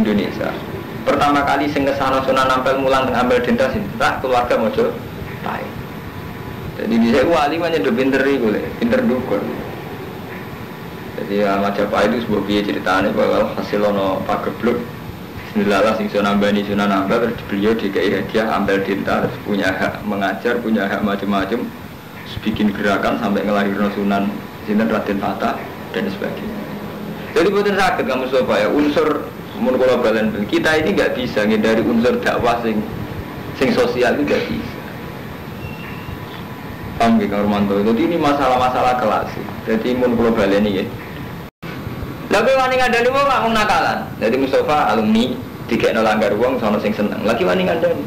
Indonesia. Pertama kali sing kesana Sunan Ampel mulang teng Ampel Denta sing tak keluarga mojo Pahit. Jadi bisa wali mah nyedok pinter iku lho, pinter dukun. Jadi Majapahit itu sebuah piye ceritane bakal hasil ono pagebluk. Bismillah sing Sunan Ampel terus beliau DKI hadiah Ampel Denta, terus punya hak mengajar, punya hak macam-macam, bikin gerakan sampai ngelahirno Sunan Sinten Raden Tata dan sebagainya. Jadi bukan sakit kamu coba ya unsur menurut balen kita ini nggak bisa dari unsur dakwah sing sosial itu nggak bisa. Paham nggih Kang Romanto? Jadi ini masalah-masalah kelas. Jadi menurut balen ini ya. Tapi wani ngandani wong nggak nakalan. Jadi Mustafa alumni dikekno langgar wong sono sing seneng. Lagi wani ngandani.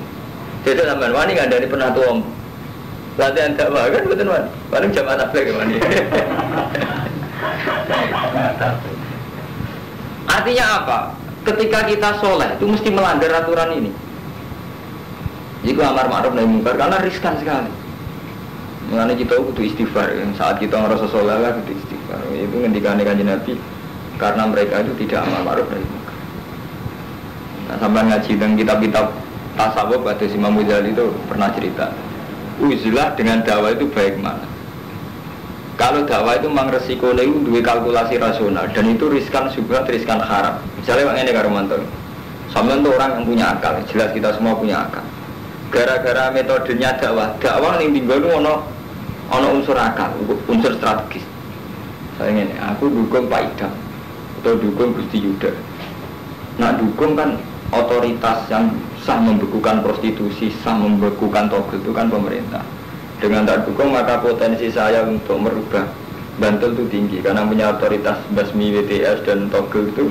Jadi sampean wani ngandani pernah tuh om. Latihan dakwah kan betul wani. Paling jamaah tabligh wani. Artinya apa? Ketika kita soleh itu mesti melanggar aturan ini. Jika amar ma'ruf nahi mungkar karena riskan sekali. Mengenai kita kudu istighfar. Saat kita ngerasa soleh lah kudu istighfar. Itu ngendikane Kanjeng Nabi karena mereka itu tidak amar ma'ruf nahi mungkar. Nah, sampai ngaji dengan kitab-kitab tasawuf pada Imam Ghazali itu pernah cerita. Uzilah dengan dakwah itu baik mana? Kalau dakwah itu memang resikonya itu dua kalkulasi rasional dan itu riskan subhat, riskan haram. Misalnya Pak ini Karumanto, sampean itu orang yang punya akal, jelas kita semua punya akal. Gara-gara metodenya dakwah yang tinggal itu ono unsur akal, unsur strategis. Saya ini, aku dukung Pak Idam atau dukung Gusti Yuda. Nah dukung kan otoritas yang sah membekukan prostitusi, sah membekukan togel itu kan pemerintah. Dengan tak dukung maka potensi saya untuk merubah Bantul itu tinggi karena punya otoritas Basmi WTS dan Togel itu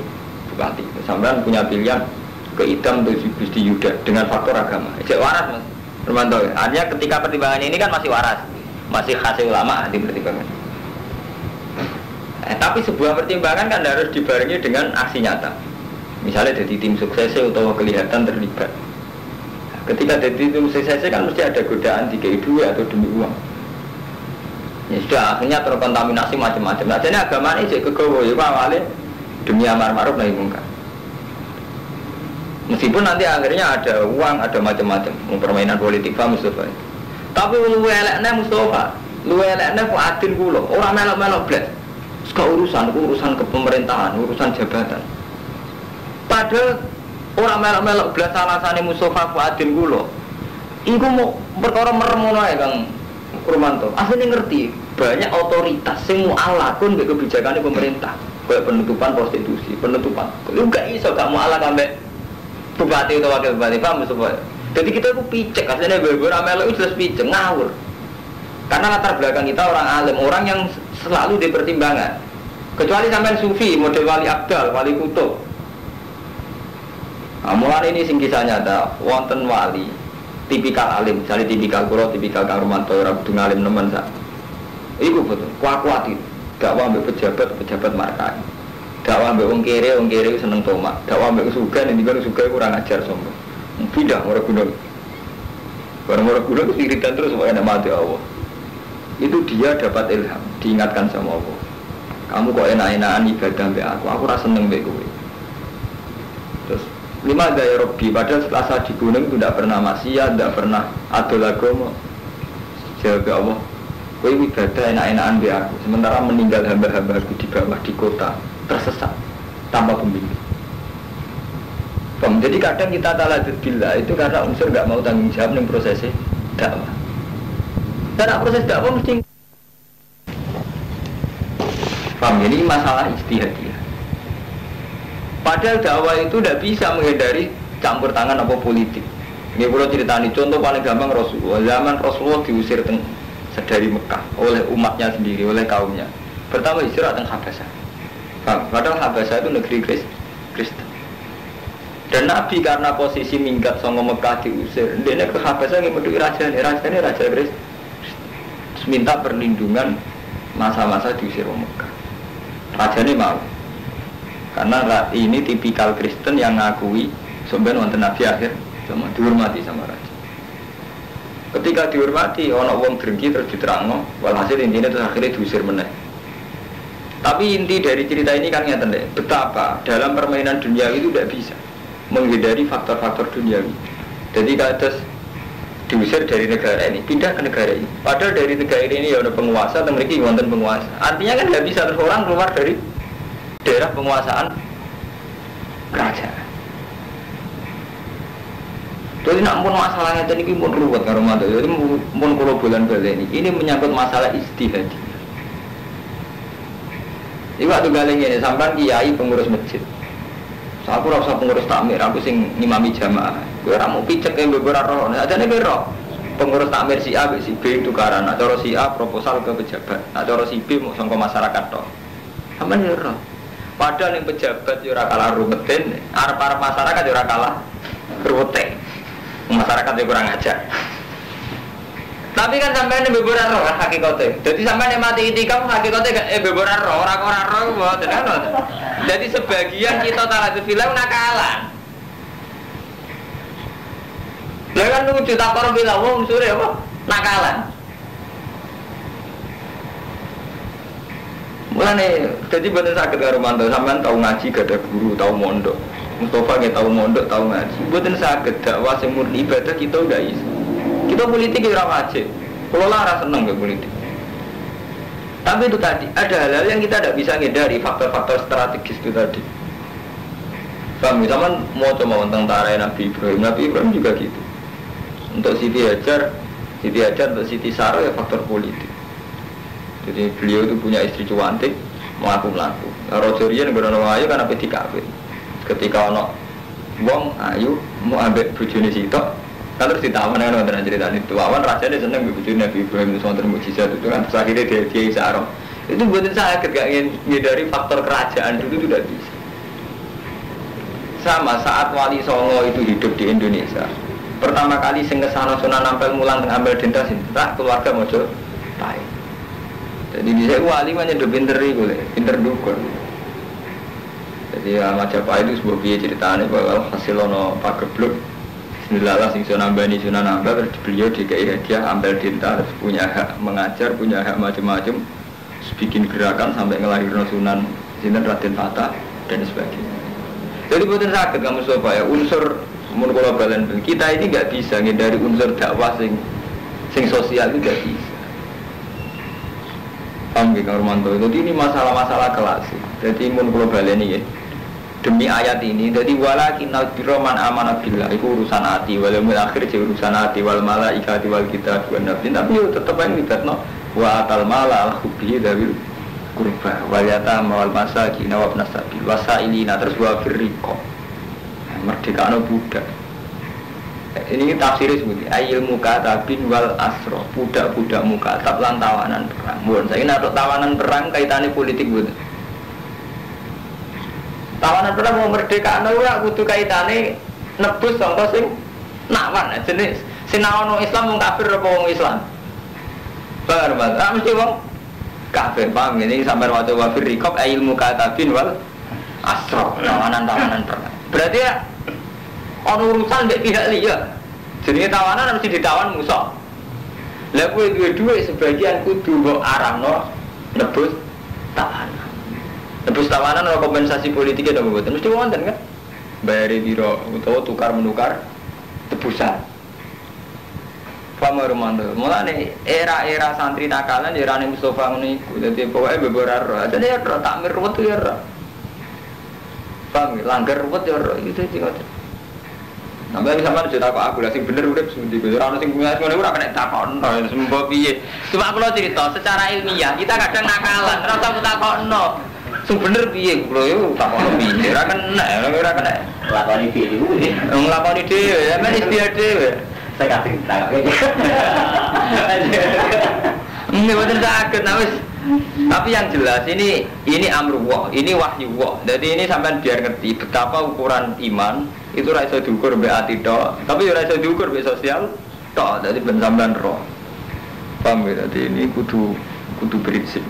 bupati. Sampai punya pilihan ke Idam atau Gusti Yuda dengan faktor agama. Jadi waras mas, Romanto. Artinya ketika pertimbangannya ini kan masih waras, masih hasil ulama di pertimbangan. Tapi sebuah pertimbangan kan harus dibarengi dengan aksi nyata. Misalnya jadi tim sukses atau kelihatan terlibat. Ketika jadi tim sukses kan mesti ada godaan tiga duit atau demi uang. Ya sudah akhirnya terkontaminasi macam-macam. Nah jadi agama ini jadi kegawa ya awalnya demi amar ma'ruf nahi mungkar. Meskipun nanti akhirnya ada uang, ada macam-macam, permainan politik Pak Mustafa. Tapi lu eleknya Mustafa, lu eleknya Fuadin kulo, orang melok-melok blas. Sekarang urusan kepemerintahan, urusan jabatan. Padahal orang melok-melok blas alasannya Mustafa Fuadin kulo. Iku mau perkara meremono ya Kang Romanto. Aslinya ngerti banyak otoritas yang mu'alakun ke kebijakan pemerintah, kayak penutupan prostitusi, penutupan. Lu gak iso gak mu'alak sampai bupati atau wakil bupati paham semua. Jadi kita itu picek, aslinya beberapa melok itu jelas picek, ngawur. Karena latar belakang kita orang alim, orang yang selalu dipertimbangkan. Kecuali sampai sufi, model wali abdal, wali kutub. Nah, mulai ini sing kisah nyata, wonten wali, tipikal alim, misalnya tipikal kulo, tipikal Kang Romanto, rabu ngalim nemen sak. Iku betul, kuat itu, gak wambil pejabat markai. Dakwah mbek wong kere seneng tomak. Dakwah mbek sugan ini kan sugan kurang ajar sombong. Pindah ora guna. Barang-barang guna itu iritan terus supaya nak mati Allah. Itu dia dapat ilham, diingatkan sama Allah. Kamu kok enak-enakan ibadah mbek aku rasa seneng mbek kowe. Terus lima daya Robbi, padahal setelah saya di gunung itu tidak pernah maksiat, tidak pernah adol agama. Jawab Allah, kowe ibadah enak-enakan mbek aku. Sementara meninggal hamba-hambaku di bawah di kota tersesat tanpa pembimbing. Jadi kadang kita taladud billah itu karena unsur nggak mau tanggung jawab dalam prosesnya dakwah. Karena proses dakwah mesti paham, ini masalah ijtihadiyah. Padahal dakwah itu tidak bisa menghindari campur tangan apa politik. Ini perlu ceritani contoh paling gampang Rasulullah. Zaman Rasulullah diusir dari Mekah oleh umatnya sendiri, oleh kaumnya. Pertama hijrah teng Habasyah. Padahal Habasyah itu negeri Kristen. Dan Nabi karena posisi minggat sama Mekah diusir, dia ke Habasyah ngikuti raja Kristen. Minta perlindungan masa-masa diusir ke Mekah. Raja ini mau. Karena ini tipikal Kristen yang ngakui sebenarnya wonten Nabi akhir sama dihormati sama raja. Ketika dihormati, orang wong drengki terus diterangno, walhasil intinya terus akhirnya diusir meneh. Tapi inti dari cerita ini kan nyata deh, betapa dalam permainan dunia itu tidak bisa. menghindari faktor-faktor duniawi. Jadi kalau diusir dari negara ini, pindah ke negara ini. Padahal dari negara ini ya ada penguasa, dan mereka wonten penguasa. Artinya kan nggak bisa terus orang keluar dari daerah penguasaan kerajaan. Jadi nak pun masalahnya tadi pun ruwet karo mantu. Jadi pun kalau bulan ini menyangkut masalah ijtihad. Ini waktu galeng ini sampai kiai pengurus masjid. Aku rasa pengurus takmir, aku sing ngimami jamaah. Gue ramu picek yang beberapa roh. Ada nih roh. Pengurus takmir si A, si B tukaran. Nah, cara si A proposal ke pejabat. Nah, cara si B mau sangka masyarakat toh. Sama nih roh. Padahal yang pejabat jura kalah rumetin, para masyarakat jura kalah rumetin. Masyarakat yang kurang ajar. Tapi kan sampai ini beberapa roh kan hakikatnya. Jadi sampai ini mati itikaf hakikatnya beberapa roh, orang-orang roh buat kan. Jadi sebagian kita talatul film nakalan. Lah kan lu juta korup bilang wong sore apa? Nakalan. Mulane jadi bener sakit karo mantu sampean tahu ngaji gak ada guru, tahu mondok. Mustafa nggak tahu mondok, tahu ngaji. Bener sakit dakwah sing murni ibadah kita udah iso. Kita politik ya wajib. Kalau lara seneng ke politik. Tapi itu tadi ada hal-hal yang kita tidak bisa hindari, faktor-faktor strategis itu tadi. Kami zaman mau coba tentara Nabi Ibrahim juga gitu. Untuk Siti Hajar untuk Siti Sarah ya faktor politik. Jadi beliau itu punya istri cantik, melaku. Rojorian berono ayu kan apa dikawin. Ketika ono wong ayu mau ambek bojone sitok, kan terus ditawan kan wonten cerita itu. Awan rasanya seneng bojone Nabi Ibrahim itu wonten mukjizat itu kan. Terus akhirnya dia Sarah. Itu buatin saya gak ingin dari faktor kerajaan dulu tidak bisa. Sama saat Wali Songo itu hidup di Indonesia. Pertama kali sing kesana Sunan Ampel mulang teng Ampel Dentas tak keluarga mojo tae. Jadi bisa wali mah nyedok pinter dukun. Jadi Majapahit itu sebuah biaya ceritanya bahwa hasil ono Pak Gebluk Bismillah sing Sunan Ampel terus beliau DKI hadiah Ampel Dentas punya hak mengajar, punya hak macam-macam, bikin gerakan sampai ngelahirin Sunan Sinten Raden Fatah dan sebagainya. Jadi bukan sakit kamu supaya unsur menurut balen kita ini nggak bisa dari unsur dakwah sing sosial itu nggak bisa. Paham nggih Kang Romanto? Jadi ini masalah-masalah kelas. Jadi menurut balen ini demi ayat ini, jadi walakinnal birra man amana billah itu urusan hati, wal akhir je urusan hati, wal malaikati wal kitab wan nabi. Tapi yo tetep ae libatno wa atal mala al hubbi dawil kurba wal yatama wal masakin wa ibnas sabil wasailina terus wa firriqo. Merdekano budak. Ini tafsirnya seperti ayil mukatabin wal asro, budak-budak mukatab lan tawanan perang. Mun saiki nek tawanan perang kaitane politik mboten. Tawanan perang mau merdekano ora kudu kaitane nebus sangka sing nawan jenis sinaono Islam wong kafir apa wong Islam. Paham Mas? Mesti wong kafir paham ini sampai waca wa firriqab ayil mukatabin wal asro, tawanan perang. Berarti ya ono urusan mbek pihak liya. Jenenge tawanan mesti ditawan musuh. Lah kowe duwe sebagian kudu mbok arahno nebus tawanan. Nebus tawanan ora kompensasi politiknya dong mboten. Mesti wonten kan? Bayari piro utawa tukar menukar tebusan. Pamor mando. Mulane era-era santri nakalan ya erane Mustofa ngene iku. Dadi pokoke beberapa. Dadi ya takmir ruwet ya ora. Paham, langgar ruwet ya itu ngoten. Sampai sampean cerita kok aku lah sing bener urip sendi ora ono sing ngene ora kena takokno sembo piye. Cuma aku cerita secara ilmiah kita kadang nakalan, ora usah takokno. Sing bener piye kula yo takokno piye ora kena. Lakoni dhewe. Nglakoni dhewe, ya men istiadat dhewe. Saya kasih takoke. Ini bener sakit wis. Tapi yang jelas ini amrullah, ini wahyullah. Jadi ini sampai biar ngerti betapa ukuran iman itu ora iso diukur mbek ati tok, tapi ora iso diukur mbek sosial tok. Jadi ben sampean roh. Paham ya? Jadi ini kudu prinsip.